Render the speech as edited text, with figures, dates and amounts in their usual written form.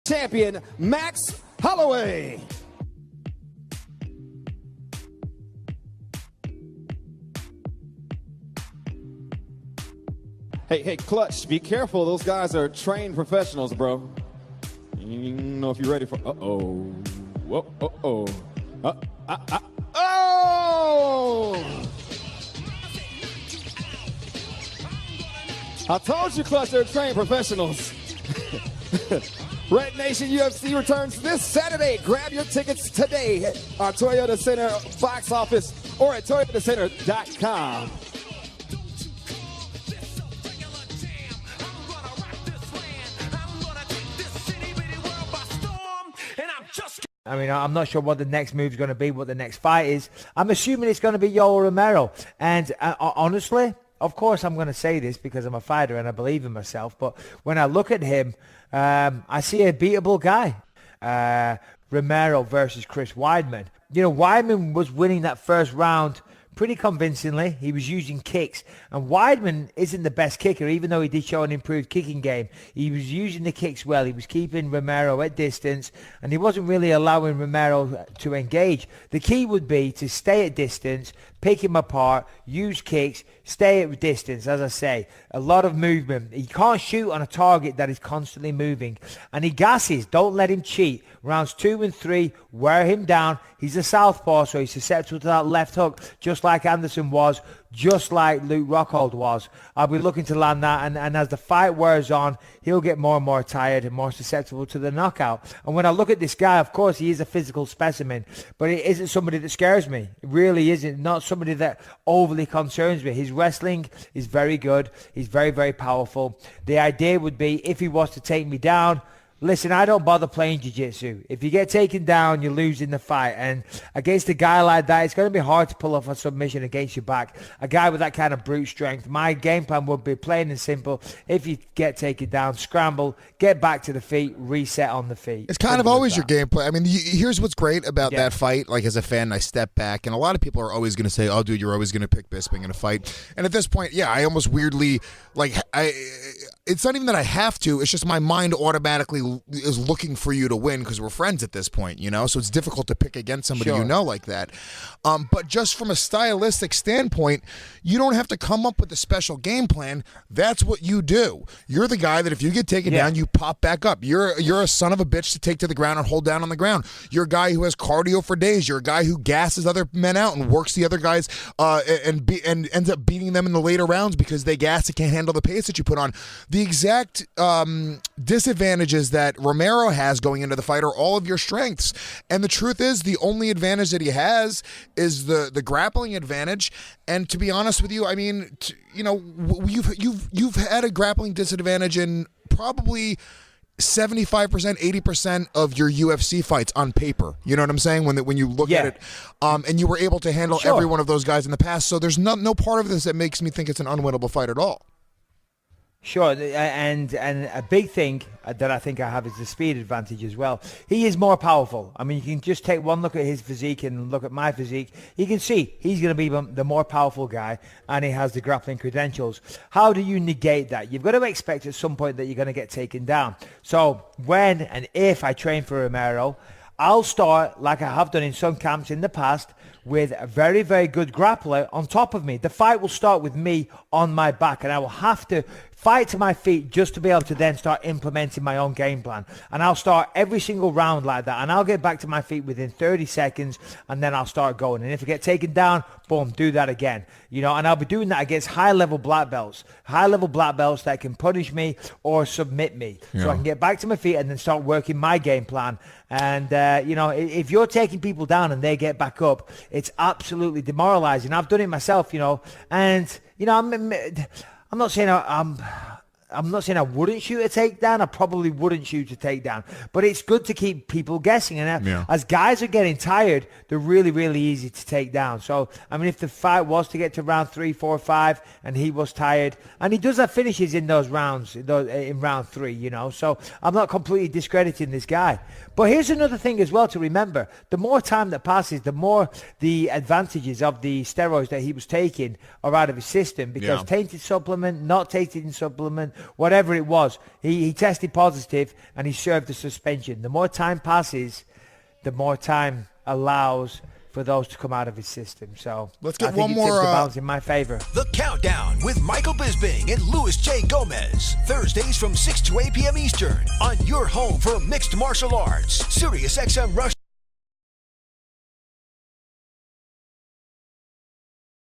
champion, Max Holloway. Hey, Clutch, be careful. Those guys are trained professionals, bro. You don't know if you're ready for... Uh-oh. Whoa, uh-oh. Oh! I told you, Clutch, they're trained professionals. Red Nation UFC returns this Saturday. Grab your tickets today at our Toyota Center box office or at toyotacenter.com. I mean, I'm not sure what the next move is going to be, what the next fight is. I'm assuming it's going to be Yoel Romero. And honestly, of course, I'm going to say this because I'm a fighter and I believe in myself. But when I look at him, I see a beatable guy. Romero versus Chris Weidman. You know, Weidman was winning that first round pretty convincingly. He was using kicks. And Weidman isn't the best kicker, even though he did show an improved kicking game. He was using the kicks well. He was keeping Romero at distance, and he wasn't really allowing Romero to engage. The key would be to stay at distance, pick him apart, use kicks, stay at distance. As I say, a lot of movement. He can't shoot on a target that is constantly moving. And he gasses. Don't let him cheat. Rounds 2 and 3, wear him down. He's a southpaw, so he's susceptible to that left hook, just like Anderson was, just like Luke Rockhold was. I'll be looking to land that, and as the fight wears on, he'll get more and more tired and more susceptible to the knockout. And when I look at this guy, of course, he is a physical specimen, but it isn't somebody that scares me. It really isn't. Not somebody that overly concerns me. His wrestling is very good. He's very, very powerful. The idea would be, if he was to take me down, listen, I don't bother playing jiu-jitsu. If you get taken down, you're losing the fight. And against a guy like that, it's going to be hard to pull off a submission against your back. A guy with that kind of brute strength. My game plan would be plain and simple. If you get taken down, scramble, get back to the feet, reset on the feet. It's kind of always your game plan. I mean, here's what's great about that fight. Like, as a fan, I step back, and a lot of people are always going to say, oh, dude, you're always going to pick Bisping in a fight. And at this point, yeah, I almost weirdly, like, it's not even that I have to. It's just my mind automatically is looking for you to win because we're friends at this point, you know? So it's difficult to pick against somebody you know like that. But just from a stylistic standpoint, you don't have to come up with a special game plan. That's what you do. You're the guy that if you get taken down, you pop back up. You're a son of a bitch to take to the ground and hold down on the ground. You're a guy who has cardio for days. You're a guy who gasses other men out and works the other guys and ends up beating them in the later rounds because they gas and can't handle the pace that you put on. The exact disadvantages that Romero has going into the fight are all of your strengths. And the truth is, the only advantage that he has is the grappling advantage. And to be honest with you, I mean, you've had a grappling disadvantage in probably 75%, 80% of your UFC fights on paper. You know what I'm saying? When you look at it, and you were able to handle every one of those guys in the past. So there's no part of this that makes me think it's an unwinnable fight at all. Sure, and a big thing that I think I have is the speed advantage as well. He is more powerful. I mean, you can just take one look at his physique and look at my physique. You can see he's going to be the more powerful guy, and he has the grappling credentials. How do you negate that? You've got to expect at some point that you're going to get taken down. So when and if I train for Romero, I'll start, like I have done in some camps in the past, with a very, very good grappler on top of me. The fight will start with me on my back, and I will have to fight to my feet just to be able to then start implementing my own game plan. And I'll start every single round like that, and I'll get back to my feet within 30 seconds, and then I'll start going. And if I get taken down, boom, do that again. You know, and I'll be doing that against high-level black belts that can punish me or submit me. Yeah. So I can get back to my feet and then start working my game plan. And, if you're taking people down and they get back up, it's absolutely demoralizing. I've done it myself, and, I'm not saying I'm not saying I wouldn't shoot a takedown. I probably wouldn't shoot a takedown. But it's good to keep people guessing. And as guys are getting tired, they're really, really easy to take down. So, I mean, if the fight was to get to round 3, 4, 5, and he was tired, and he does have finishes in those rounds, in round 3, So I'm not completely discrediting this guy. But here's another thing as well to remember. The more time that passes, the more the advantages of the steroids that he was taking are out of his system. Because tainted supplement, not tainted supplement, whatever it was. He tested positive and he served a suspension. The more time passes, the more time allows for those to come out of his system. So let's get I think one it more tips the balance in my favor. The Countdown with Michael Bisping and Luis J. Gomez. Thursdays from 6 to 8 p.m. Eastern on your home for mixed martial arts. SiriusXM Rush.